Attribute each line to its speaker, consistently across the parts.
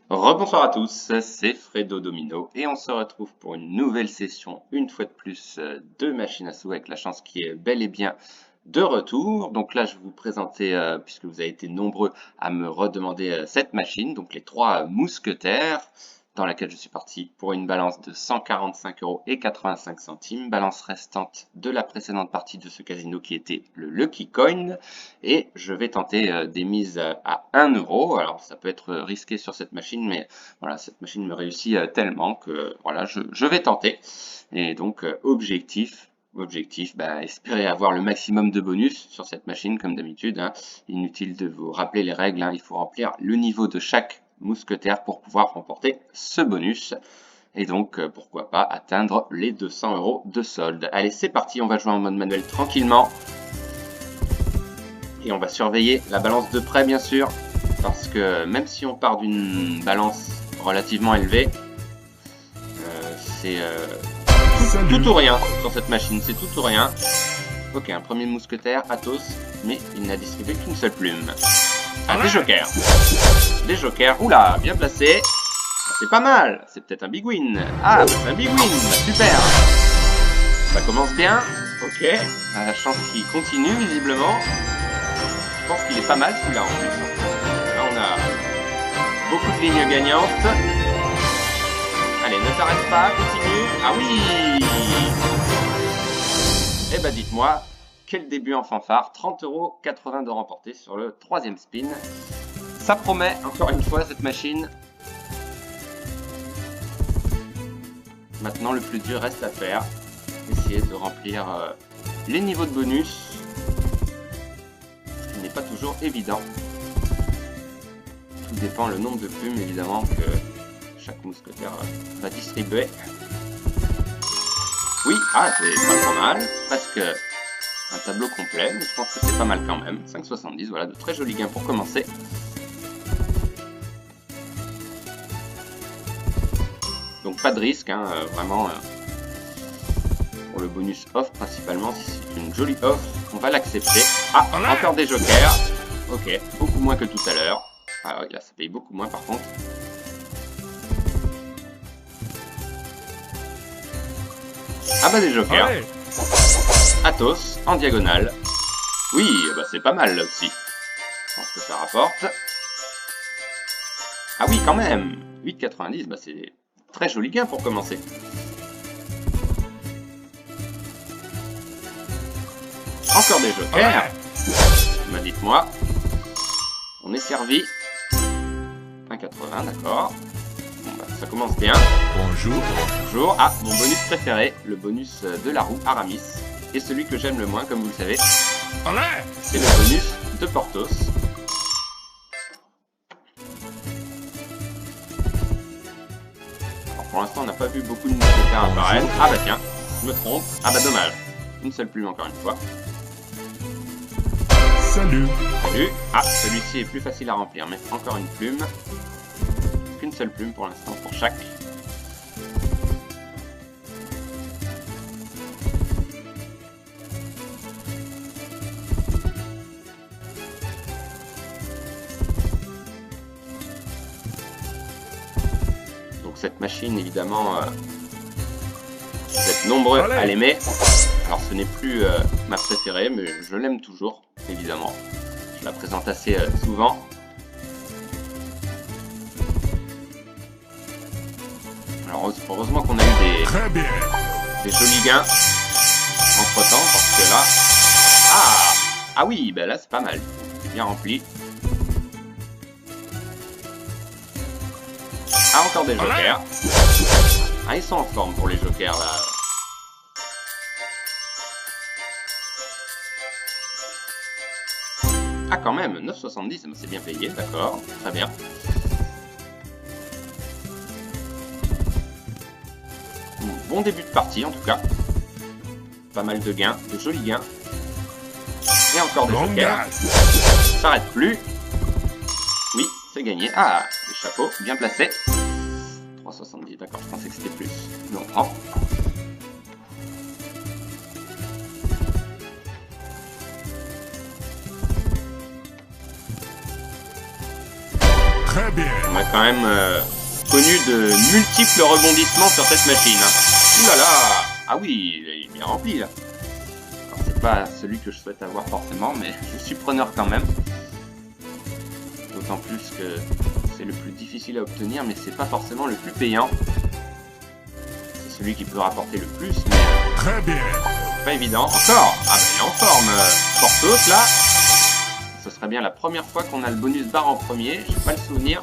Speaker 1: Rebonsoir à tous, c'est Fredo Domino et on se retrouve pour une nouvelle session, une fois de plus, de Machine à sous avec la chance qui est bel et bien de retour. Donc là, je vais vous présenter, puisque vous avez été nombreux à me redemander cette machine, donc les trois mousquetaires, dans laquelle je suis parti pour une balance de 145,85 €, balance restante de la précédente partie de ce casino qui était le Lucky Coin. Et je vais tenter des mises à 1 €. Alors ça peut être risqué sur cette machine, mais voilà, cette machine me réussit tellement que voilà, je vais tenter. Et donc objectif, espérer avoir le maximum de bonus sur cette machine comme d'habitude, hein. Inutile de vous rappeler les règles, hein. Il faut remplir le niveau de chaque mousquetaire pour pouvoir remporter ce bonus. Et donc, pourquoi pas atteindre les 200 € de solde. Allez, c'est parti, on va jouer en mode manuel tranquillement. Et on va surveiller la balance de près, bien sûr, parce que même si on part d'une balance relativement élevée, c'est tout ou rien sur cette machine, c'est tout ou rien. Ok, un premier mousquetaire, Athos, mais il n'a distribué qu'une seule plume. Ah, des jokers. Des jokers, oula, bien placé. Ah, c'est pas mal, c'est peut-être un big win. Ah, c'est un big win, super. Ça commence bien, ok. La chance qui continue, visiblement. Je pense qu'il est pas mal celui-là en plus. Là, on a beaucoup de lignes gagnantes. Allez, ne t'arrête pas, continue. Ah oui. Eh ben, dites-moi, quel début en fanfare. 30,80 € de remporté sur le troisième spin. Ça promet, encore une fois, cette machine. Maintenant, le plus dur reste à faire. Essayer de remplir les niveaux de bonus. Ce qui n'est pas toujours évident. Tout dépend le nombre de plumes, évidemment, que chaque mousquetaire va distribuer. Oui, ah, c'est pas trop mal. Presque un tableau complet, mais je pense que c'est pas mal quand même. 5,70, voilà, de très jolis gains pour commencer. Donc pas de risque, hein, vraiment. Pour le bonus off principalement, si c'est une jolie off, on va l'accepter. Ah, encore des jokers. Ok, beaucoup moins que tout à l'heure. Ah oui, là ça paye beaucoup moins par contre. Ah bah des jokers. Ouais. Athos en diagonale. Oui, bah c'est pas mal là aussi. Je pense que ça rapporte. Ah oui, quand même. 8,90, bah c'est très joli gain pour commencer. Encore des jokers. Bah dites-moi. On est servi. 1,80, d'accord. Bon bah ça commence bien.
Speaker 2: Bonjour.
Speaker 1: Bonjour. Ah, mon bonus préféré, le bonus de la roue Aramis. Et celui que j'aime le moins, comme vous le savez. C'est le bonus de Porthos. Alors pour l'instant on n'a pas vu beaucoup de mousquetaires apparaître. Ah bah tiens, je me trompe. Ah bah dommage. Une seule plume encore une fois.
Speaker 2: Salut.
Speaker 1: Salut. Ah, celui-ci est plus facile à remplir, mais encore une plume. Qu'une seule plume pour l'instant pour chaque. Donc cette machine, évidemment, vous êtes nombreux à l'aimer. Alors ce n'est plus ma préférée, mais je l'aime toujours, évidemment. Je la présente assez souvent. Alors heureusement qu'on a eu des jolis gains entre temps, parce que là... Ah oui, ben là c'est pas mal. Bien rempli. Ah, encore des jokers. Ah, ils sont en forme pour les jokers là. Ah quand même, 9,70, c'est bien payé, d'accord, très bien. Bon début de partie en tout cas. Pas mal de gains, de jolis gains. Et encore des jokers. Ça s'arrête plus. Oui, c'est gagné. Ah, les chapeaux, bien placés. 3,70, d'accord, je pensais que c'était plus. Mais on prend.
Speaker 2: Très bien.
Speaker 1: On a quand même connu de multiples rebondissements sur cette machine. Hein. Ouh là là! Ah oui, il est bien rempli là. Alors c'est pas celui que je souhaite avoir forcément, mais je suis preneur quand même. D'autant plus que c'est le plus difficile à obtenir, mais c'est pas forcément le plus payant. C'est celui qui peut rapporter le plus, mais
Speaker 2: Très bien.
Speaker 1: pas évident. Encore! Ah bah il est en forme, Porthos là. Ce serait bien la première fois qu'on a le bonus bar en premier, j'ai pas le souvenir.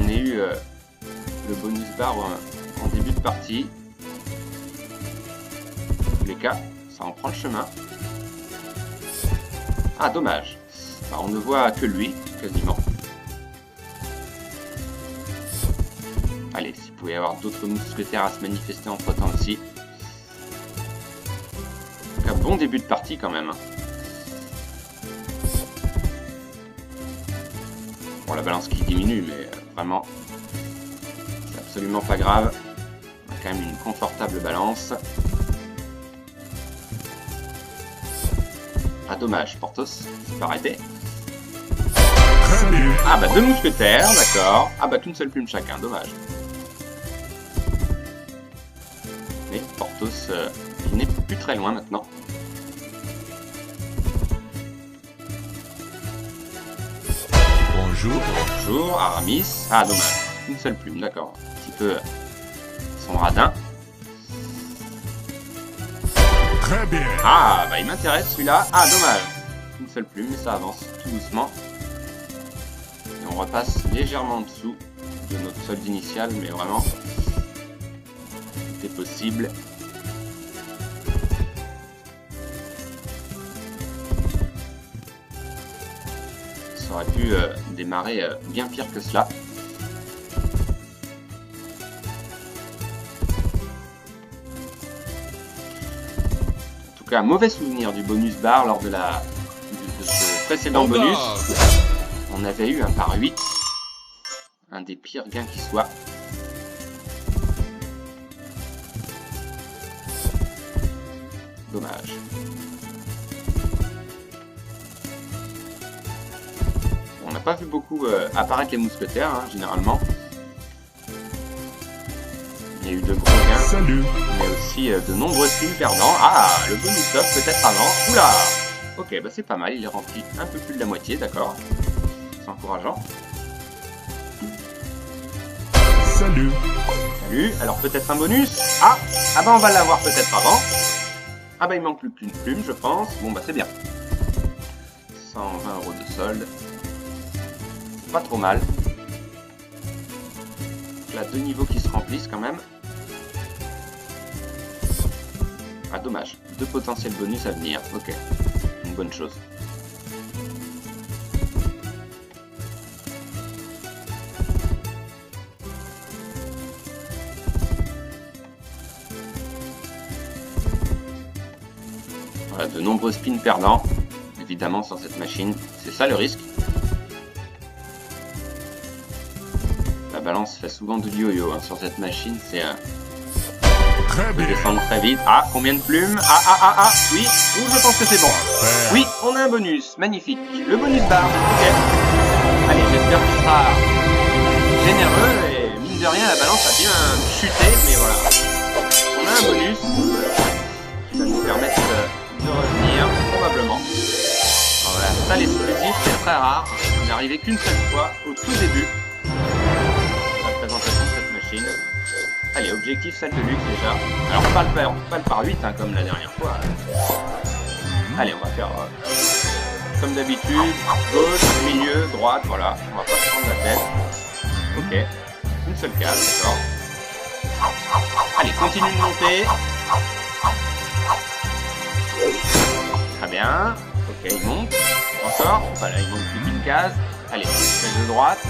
Speaker 1: On a eu le bonus bar en début de partie. Dans tous les cas, ça en prend le chemin. Ah dommage. Bah, on ne voit que lui, quasiment. Allez, s'il pouvait y avoir d'autres mousquetaires à se manifester entre temps aussi. En tout cas, bon début de partie quand même. Bon, la balance qui diminue, mais vraiment, c'est absolument pas grave. On a quand même une confortable balance. Ah dommage, Porthos s'est pas arrêté.
Speaker 2: Très bien.
Speaker 1: Ah bah 2 mousquetaires, d'accord. Ah bah qu'une seule plume chacun, dommage. Mais Porthos qui n'est plus très loin maintenant.
Speaker 2: Bonjour.
Speaker 1: Bonjour, Aramis. Ah dommage, une seule plume, d'accord. Un petit peu son radin.
Speaker 2: Très bien.
Speaker 1: Ah bah il m'intéresse celui-là. Ah dommage, une seule plume, mais ça avance tout doucement. Et on repasse légèrement en dessous de notre solde initial, mais vraiment, tout est possible. Ça aurait pu démarrer bien pire que cela. En tout cas, mauvais souvenir du bonus bar lors de ce précédent bonus. On avait eu un par 8. Un des pires gains qui soit. Dommage. On n'a pas vu beaucoup apparaître les mousquetaires, hein, généralement. Il y a eu de gros gains,
Speaker 2: Salut.
Speaker 1: mais aussi de nombreux films perdants. Ah, le bonus up peut-être avant. Oula! Ok, bah c'est pas mal, il est rempli un peu plus de la moitié, d'accord. C'est encourageant.
Speaker 2: Salut.
Speaker 1: Salut, alors peut-être un bonus. Ah bah on va l'avoir peut-être avant. Ah bah il manque plus qu'une plume, je pense. Bon bah c'est bien. 120 € de solde. Pas trop mal. Là, 2 niveaux qui se remplissent quand même. Ah dommage, 2 potentiels bonus à venir. Ok, une bonne chose. Voilà, de nombreux spins perdants, évidemment, sur cette machine. C'est ça le risque. La balance fait souvent de yo-yo hein, sur cette machine. C'est
Speaker 2: Très
Speaker 1: peut
Speaker 2: bien.
Speaker 1: descendre très vite. Ah, combien de plumes? Ah, oui. Ouh, je pense que c'est bon. Oui, on a un bonus. Magnifique. Le bonus bar. Ok. Allez, j'espère qu'il sera généreux. Et mine de rien, la balance a bien chuté. Mais voilà. On a un bonus qui va nous permettre de revenir, probablement. Alors, voilà, ça, l'exclusif, c'est très rare. On n'est arrivé qu'une seule fois, au tout début de la présentation de cette machine. Allez, objectif salle de luxe déjà. Alors pas le par 8 hein, comme la dernière fois. Allez, on va faire comme d'habitude, gauche, milieu, droite, voilà. On va pas se prendre la tête. Ok, une seule case, d'accord. Allez, continue de monter. Très bien. Ok, il monte. Encore. Voilà, il manque plus qu'une case. Allez, flèche de droite.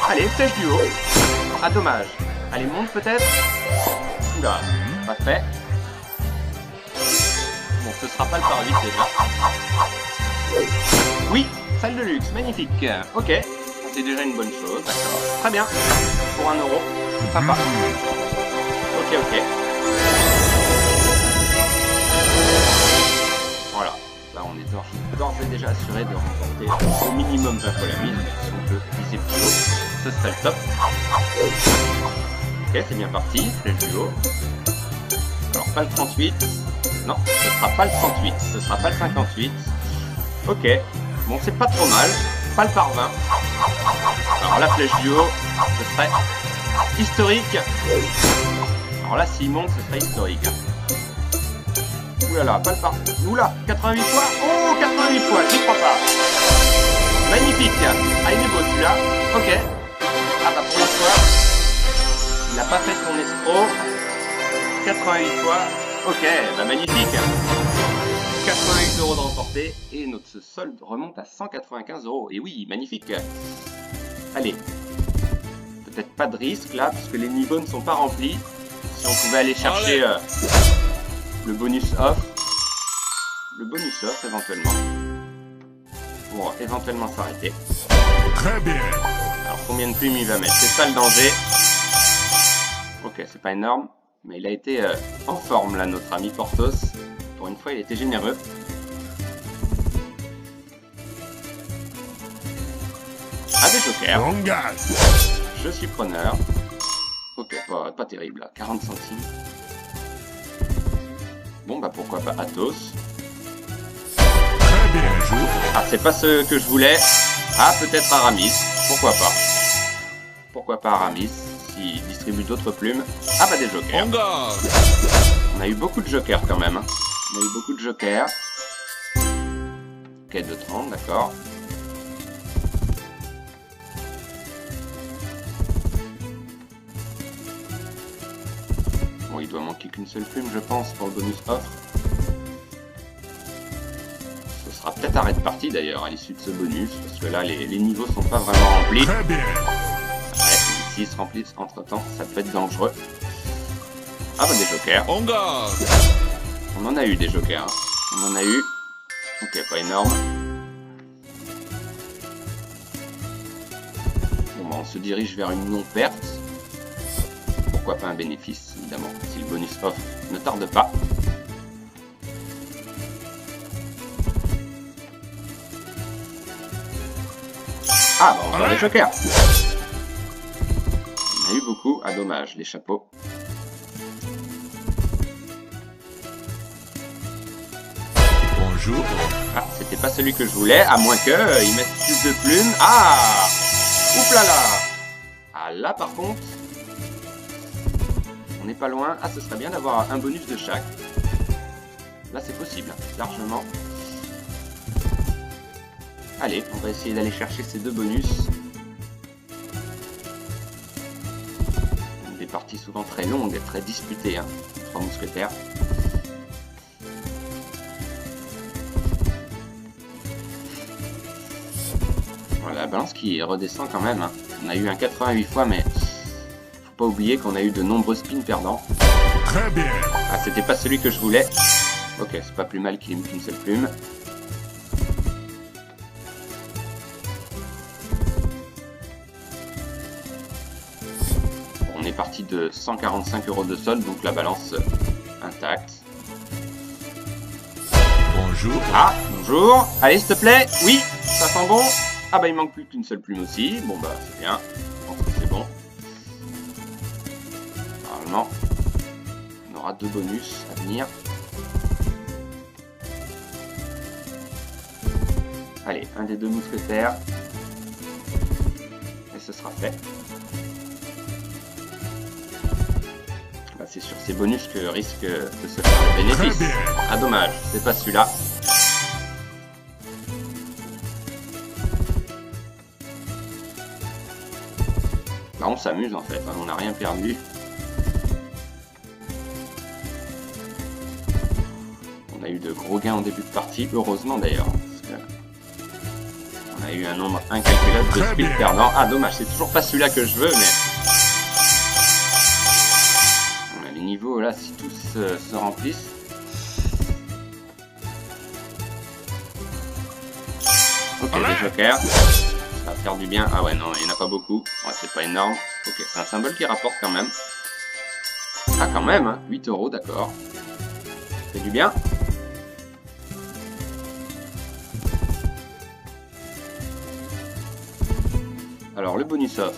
Speaker 1: Allez, flèche du haut. Ah, dommage. Allez, monte peut-être. Oula, pas fait. Bon, ce sera pas le par 8 déjà. Oui, salle de luxe, magnifique. Ok, c'est déjà une bonne chose, d'accord. Très bien. Pour 1 €. Sympa. Ok. Voilà, là on est d'ores et déjà assuré de remporter au minimum 20 fois la mise, mais si on peut viser plus haut, ce serait le top. Ok, c'est bien parti, flèche du haut. Alors pas le 38, non, ce sera pas le 38, ce sera pas le 58. Ok, bon c'est pas trop mal, pas le par 20. Alors la flèche du haut, ce serait historique. Alors là s'il monte, ce serait historique. Oulala, pas le par... Oula, 88 fois. Oh, 88 fois, j'y crois pas. Magnifique. Ah, il est beau celui-là. Ok. Ah bah pour une fois, il n'a pas fait son escroc. 88 fois. Ok, bah magnifique. 88 € de remporté. Et notre solde remonte à 195 €. Et oui, magnifique. Allez. Peut-être pas de risque là, puisque les niveaux ne sont pas remplis. Si on pouvait aller chercher... le bonus off. Le bonus off éventuellement. Pour éventuellement s'arrêter.
Speaker 2: Très bien.
Speaker 1: Alors combien de plumes il va mettre? C'est ça le danger. Ok, c'est pas énorme. Mais il a été en forme là, notre ami Porthos. Pour une fois, il était généreux. Ah, des jokers.
Speaker 2: Bon gaz.
Speaker 1: Je suis preneur. Ok, pas terrible là. 40 centimes. Bon bah pourquoi pas Athos.
Speaker 2: Très bien. Bonjour.
Speaker 1: Ah c'est pas ce que je voulais. Ah peut-être Aramis. Pourquoi pas. Pourquoi pas Aramis s'il distribue d'autres plumes. Ah bah des jokers. On a eu beaucoup de jokers quand même. Hein. On a eu beaucoup de jokers. Ok de 30 d'accord. Bon il doit manquer qu'une seule plume je pense pour le bonus offre. Ce sera peut-être arrêt de partie d'ailleurs à l'issue de ce bonus, parce que là les niveaux sont pas vraiment remplis.
Speaker 2: Très bien.
Speaker 1: Ouais, s'ils se remplissent entre temps, ça peut être dangereux. Ah bah des jokers. On en a eu des jokers. Hein. On en a eu. Ok, pas énorme. Bon bah on se dirige vers une non-perte. Pourquoi pas un bénéfice, évidemment, si le bonus off ne tarde pas. Ah, bah encore des jokers. On a eu beaucoup. Ah, dommage, les chapeaux.
Speaker 2: Bonjour.
Speaker 1: Ah, c'était pas celui que je voulais, à moins que ils mettent plus de plumes. Ah, oups là là. Ah, là par contre, on n'est pas loin. Ah, ce serait bien d'avoir un bonus de chaque. Là, c'est possible, largement. Allez, on va essayer d'aller chercher ces deux bonus. Des parties souvent très longues et très disputées, hein. 3 mousquetaires. Voilà, la balance qui redescend quand même. Hein. On a eu un 88 fois, mais faut pas oublier qu'on a eu de nombreux spins perdants.
Speaker 2: Très bien.
Speaker 1: Ah, c'était pas celui que je voulais. Ok, c'est pas plus mal qu'il ait qu'une seule plume. On est parti de 145 € de solde, donc la balance intacte.
Speaker 2: Bonjour.
Speaker 1: Ah, bonjour. Allez, s'il te plaît. Oui, ça sent bon. Ah bah il manque plus qu'une seule plume aussi. Bon bah c'est bien. Je pense que c'est bon. Normalement, on aura 2 bonus à venir. Allez, un des 2 mousquetaires. Et ce sera fait. Bah, c'est sur ces bonus que risque de se faire le bénéfice. Ah dommage, c'est pas celui-là. Bah, on s'amuse en fait, hein, on n'a rien perdu. On a eu de gros gains en début de partie, heureusement d'ailleurs. On a eu un nombre incalculable de speed perdants. Ah dommage, c'est toujours pas celui-là que je veux, mais... On a les niveaux là, si tous se remplissent. Ok, des jokers. Ça va faire du bien. Ah ouais, non, il n'y en a pas beaucoup. Ouais, c'est pas énorme. Ok, c'est un symbole qui rapporte quand même. Ah quand même, hein, 8 €, d'accord. Ça fait du bien. Alors le bonus off,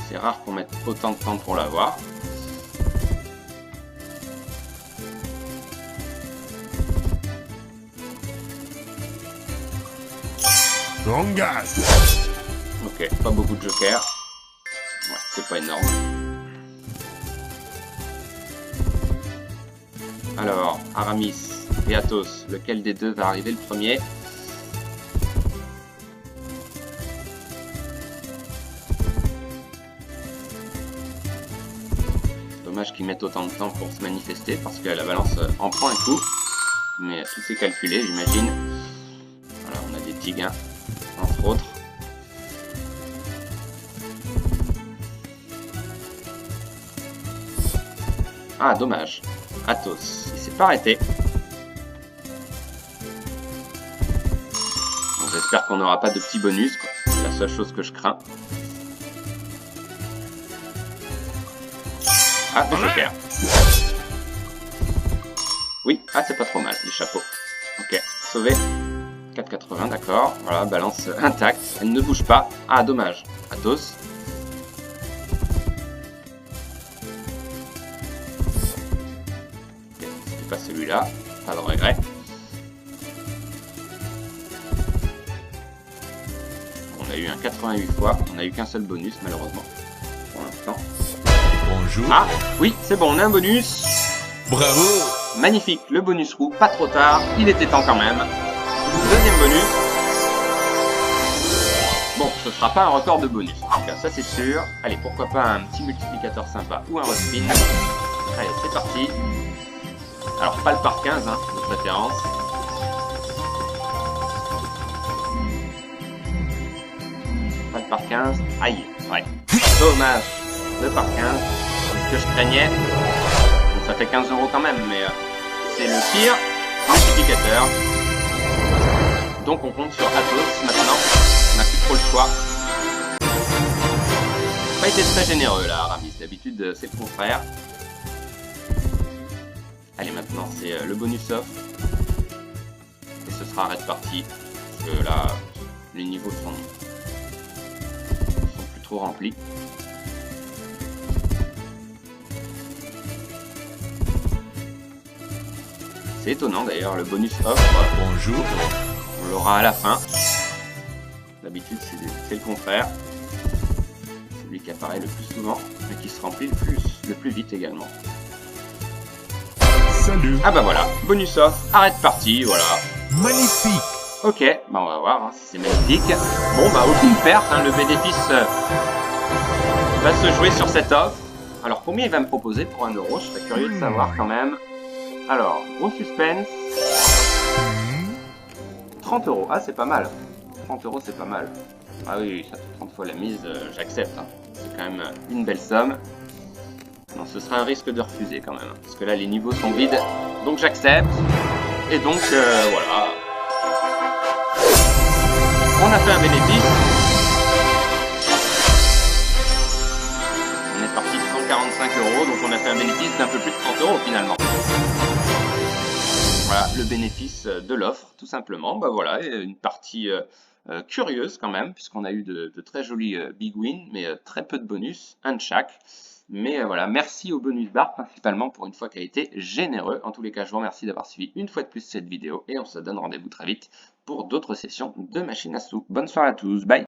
Speaker 1: c'est rare qu'on mette autant de temps pour l'avoir.
Speaker 2: Longas.
Speaker 1: Ok, pas beaucoup de jokers. Ouais, c'est pas énorme. Alors, Aramis et Athos, lequel des deux va arriver le premier? Dommage qu'ils mettent autant de temps pour se manifester parce que la balance en prend un coup. Mais tout est calculé, j'imagine. Voilà, on a des petits gains, entre autres. Ah, dommage. Athos, il s'est pas arrêté. Bon, j'espère qu'on n'aura pas de petits bonus, quoi. C'est la seule chose que je crains. Ah, des jokers. Oui, ah, c'est pas trop mal, les chapeaux. Ok, sauvé. 4,80, d'accord. Voilà, balance intacte. Elle ne bouge pas. Ah, dommage. Athos. Ok, c'était pas celui-là. Pas de regret. On a eu un 88 fois. On a eu qu'un seul bonus, malheureusement. Pour l'instant.
Speaker 2: Bonjour.
Speaker 1: Ah, oui, c'est bon, on a un bonus.
Speaker 2: Bravo.
Speaker 1: Magnifique, le bonus roux, pas trop tard. Il était temps quand même. Deuxième bonus. Bon, ce sera pas un record de bonus. En tout cas, ça c'est sûr. Allez, pourquoi pas un petit multiplicateur sympa ou un respin. Allez, c'est parti. Alors, pas le par 15, hein, de préférence. Pas le par 15. Aïe, ouais. Dommage. Le par 15. C'est ce que je craignais. Bon, ça fait 15 € quand même, mais c'est le pire multiplicateur. Donc on compte sur Athos maintenant. On n'a plus trop le choix. Pas été très généreux là, Aramis. D'habitude, c'est le contraire. Allez, maintenant c'est le bonus off. Et ce sera arrêt de partie. Parce que là, les niveaux sont plus trop remplis. C'est étonnant d'ailleurs, le bonus off.
Speaker 2: Bonjour.
Speaker 1: On l'aura à la fin. D'habitude, c'est le contraire. Celui qui apparaît le plus souvent, mais qui se remplit le plus vite également.
Speaker 2: Salut.
Speaker 1: Ah bah voilà, bonus off, arrêt de partie, voilà.
Speaker 2: Magnifique.
Speaker 1: Ok, bah on va voir hein, si c'est magnifique. Bon bah aucune perte, hein, le bénéfice va se jouer sur cette offre. Alors combien il va me proposer pour 1 €? Je serais curieux de savoir quand même. Alors, gros suspense. 30 €, ah c'est pas mal. 30 € c'est pas mal. Ah oui, ça fait 30 fois la mise, j'accepte. Hein. C'est quand même une belle somme. Non, ce sera un risque de refuser quand même. Parce que là, les niveaux sont vides. Donc j'accepte. Et donc, voilà. On a fait un bénéfice. On est parti de 145 €. Donc on a fait un bénéfice d'un peu plus de 30 € finalement. Voilà, le bénéfice de l'offre, tout simplement. Bah voilà, une partie curieuse quand même, puisqu'on a eu de très jolis big wins, mais très peu de bonus, un de chaque. Mais voilà, merci au bonus bar principalement pour une fois qui a été généreux. En tous les cas, je vous remercie d'avoir suivi une fois de plus cette vidéo et on se donne rendez-vous très vite pour d'autres sessions de machine à sous. Bonne soirée à tous, bye!